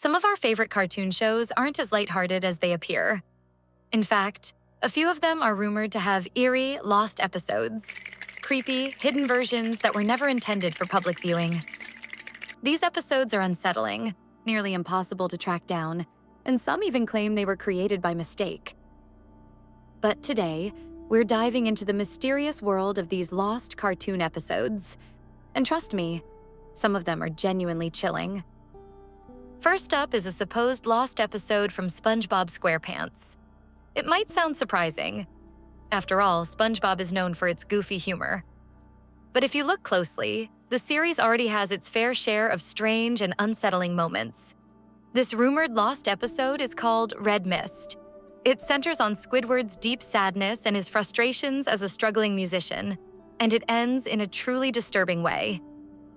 Some of our favorite cartoon shows aren't as lighthearted as they appear. In fact, a few of them are rumored to have eerie, lost episodes, creepy, hidden versions that were never intended for public viewing. These episodes are unsettling, nearly impossible to track down, and some even claim they were created by mistake. But today, we're diving into the mysterious world of these lost cartoon episodes. And trust me, some of them are genuinely chilling. First up is a supposed lost episode from Spongebob SquarePants. It might sound surprising. After all, Spongebob is known for its goofy humor. But if you look closely, the series already has its fair share of strange and unsettling moments. This rumored lost episode is called Red Mist. It centers on Squidward's deep sadness and his frustrations as a struggling musician, and it ends in a truly disturbing way.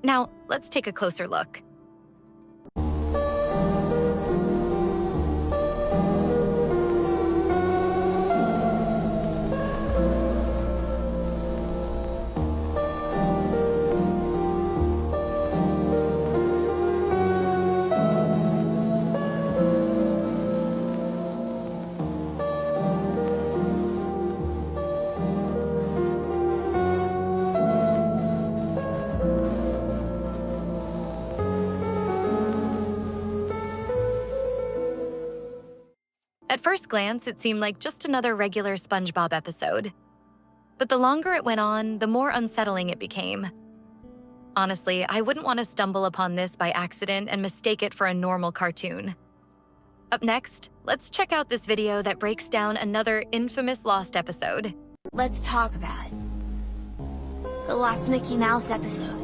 Now, let's take a closer look. At first glance, it seemed like just another regular Spongebob episode. But the longer it went on, the more unsettling it became. Honestly, I wouldn't want to stumble upon this by accident and mistake it for a normal cartoon. Up next, let's check out this video that breaks down another infamous lost episode. Let's talk about it. The Lost Mickey Mouse episode.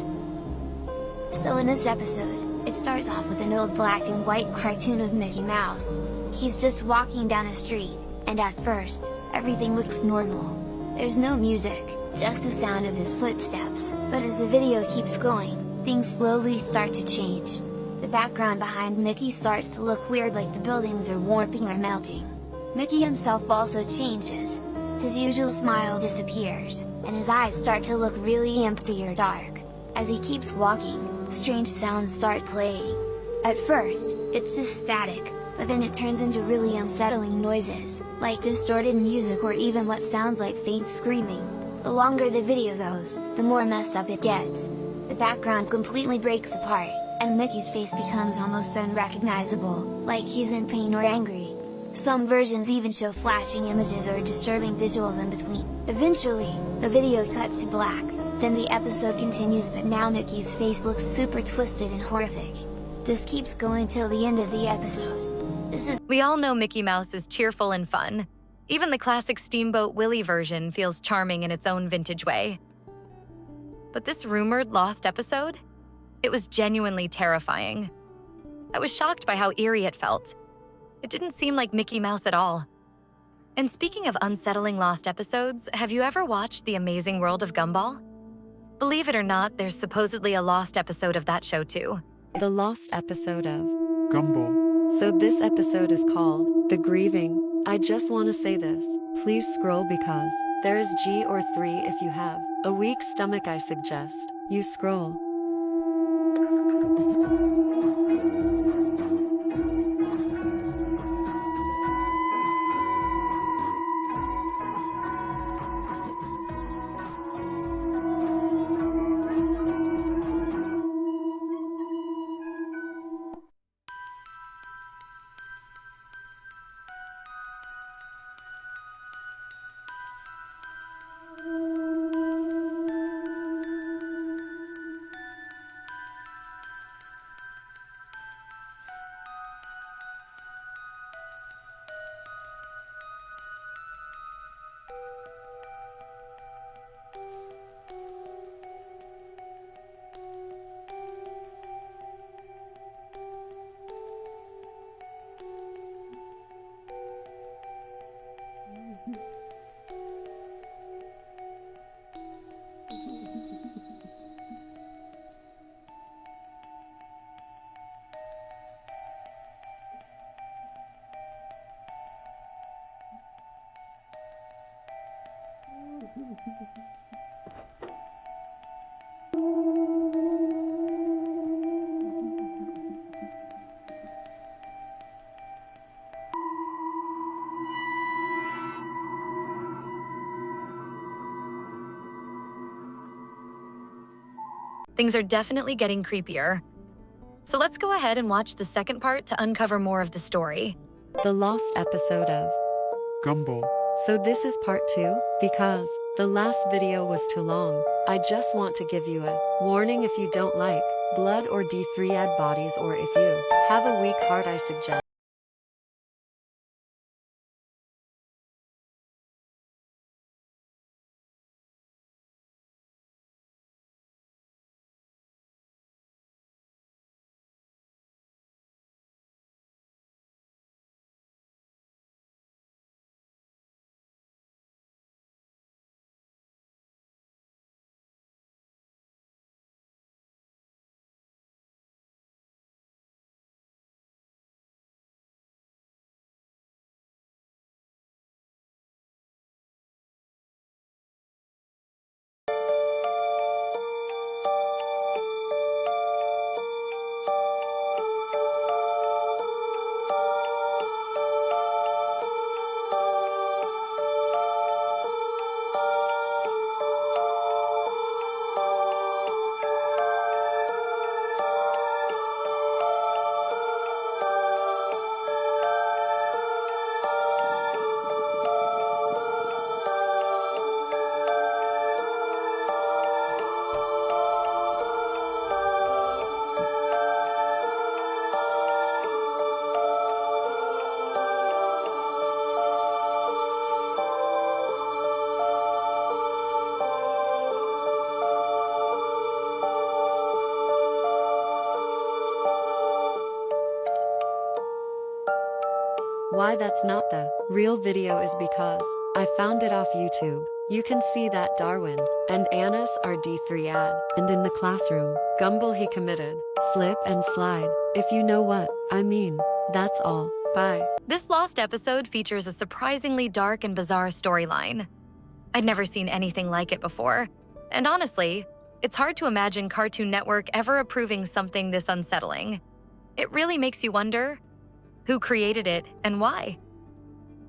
So in this episode, it starts off with an old black and white cartoon of Mickey Mouse. He's just walking down a street, and at first, everything looks normal. There's no music, just the sound of his footsteps. But as the video keeps going, things slowly start to change. The background behind Mickey starts to look weird, like the buildings are warping or melting. Mickey himself also changes. His usual smile disappears, and his eyes start to look really empty or dark. As he keeps walking, strange sounds start playing. At first, it's just static, but then it turns into really unsettling noises, like distorted music or even what sounds like faint screaming. The longer the video goes, the more messed up it gets. The background completely breaks apart, and Mickey's face becomes almost unrecognizable, like he's in pain or angry. Some versions even show flashing images or disturbing visuals in between. Eventually, the video cuts to black, then the episode continues, but now Mickey's face looks super twisted and horrific. This keeps going till the end of the episode. We all know Mickey Mouse is cheerful and fun. Even the classic Steamboat Willie version feels charming in its own vintage way. But this rumored lost episode? It was genuinely terrifying. I was shocked by how eerie it felt. It didn't seem like Mickey Mouse at all. And speaking of unsettling lost episodes, have you ever watched The Amazing World of Gumball? Believe it or not, there's supposedly a lost episode of that show too. The lost episode of Gumball. So this episode is called The Grieving. I just want to say this. Please scroll because there is G or 3 if you have a weak stomach. I suggest you scroll. things are definitely getting creepier. So let's go ahead and watch the second part to uncover more of the story. The lost episode of Gumball. So this is part 2, because the last video was too long. I just want to give you a warning if you don't like blood or D3 bodies, or if you have a weak heart, I suggest. Why that's not the real video is because I found it off YouTube. You can see that Darwin and Annis are D3 ad, and in the classroom, Gumball he committed slip and slide, if you know what I mean. That's all. Bye. This lost episode features a surprisingly dark and bizarre storyline. I'd never seen anything like it before, and honestly, it's hard to imagine Cartoon Network ever approving something this unsettling. It really makes you wonder, who created it and why?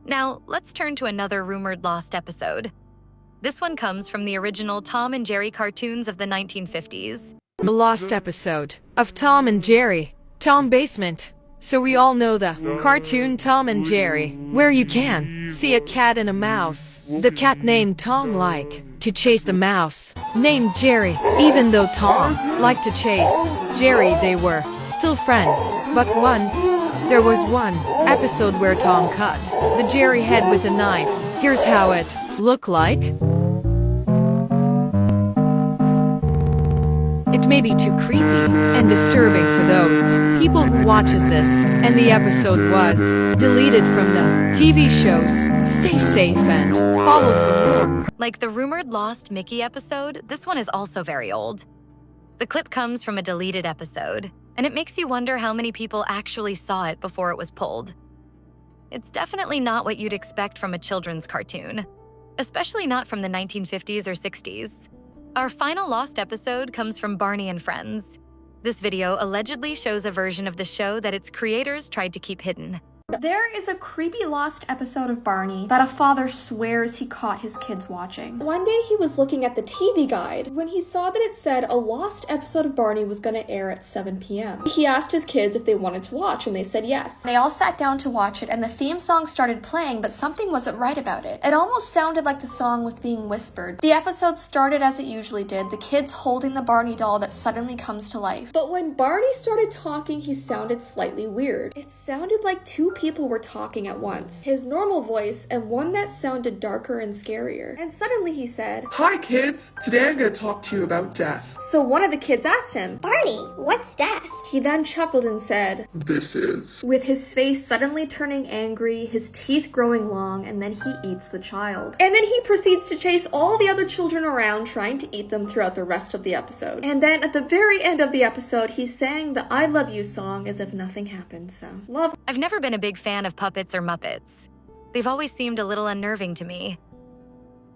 Now, let's turn to another rumored lost episode. This one comes from the original Tom and Jerry cartoons of the 1950s. The lost episode of Tom and Jerry. Tom Basement. So we all know the cartoon Tom and Jerry, where you can see a cat and a mouse. The cat named Tom liked to chase the mouse named Jerry. Even though Tom liked to chase Jerry, they were still friends. But once, there was one episode where Tom cut the Jerry head with a knife. Here's how it looked like. It may be too creepy and disturbing for those people who watches this, and the episode was deleted from the TV shows. Stay safe and follow for more. Like the rumored lost Mickey episode, this one is also very old. The clip comes from a deleted episode, and it makes you wonder how many people actually saw it before it was pulled. It's definitely not what you'd expect from a children's cartoon, especially not from the 1950s or 60s. Our final lost episode comes from Barney and Friends. This video allegedly shows a version of the show that its creators tried to keep hidden. There is a creepy lost episode of Barney that a father swears he caught his kids watching. One day he was looking at the TV guide when he saw that it said a lost episode of Barney was going to air at 7 p.m. He asked his kids if they wanted to watch, and they said yes. They all sat down to watch it, and the theme song started playing, but something wasn't right about it. It almost sounded like the song was being whispered. The episode started as it usually did, the kids holding the Barney doll that suddenly comes to life. But when Barney started talking, he sounded slightly weird. It sounded like two people were talking at once. His normal voice and one that sounded darker and scarier. And suddenly he said, Hi kids, today I'm going to talk to you about death. So one of the kids asked him, Barney, what's death? He then chuckled and said, This is. with his face suddenly turning angry, his teeth growing long, and then he eats the child. And then he proceeds to chase all the other children around, trying to eat them throughout the rest of the episode. And then at the very end of the episode, he sang the I Love You song as if nothing happened, so love. I've never been a big fan of puppets or Muppets. They've always seemed a little unnerving to me.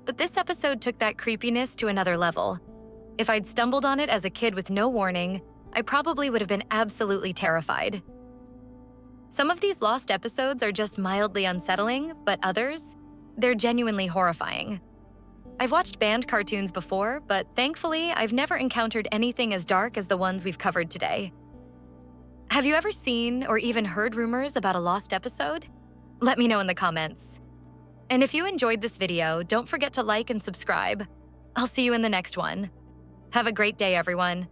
But this episode took that creepiness to another level. If I'd stumbled on it as a kid with no warning, I probably would have been absolutely terrified. Some of these lost episodes are just mildly unsettling, but others, they're genuinely horrifying. I've watched banned cartoons before, but thankfully, I've never encountered anything as dark as the ones we've covered today. Have you ever seen or even heard rumors about a lost episode? Let me know in the comments. And if you enjoyed this video, don't forget to like and subscribe. I'll see you in the next one. Have a great day, everyone.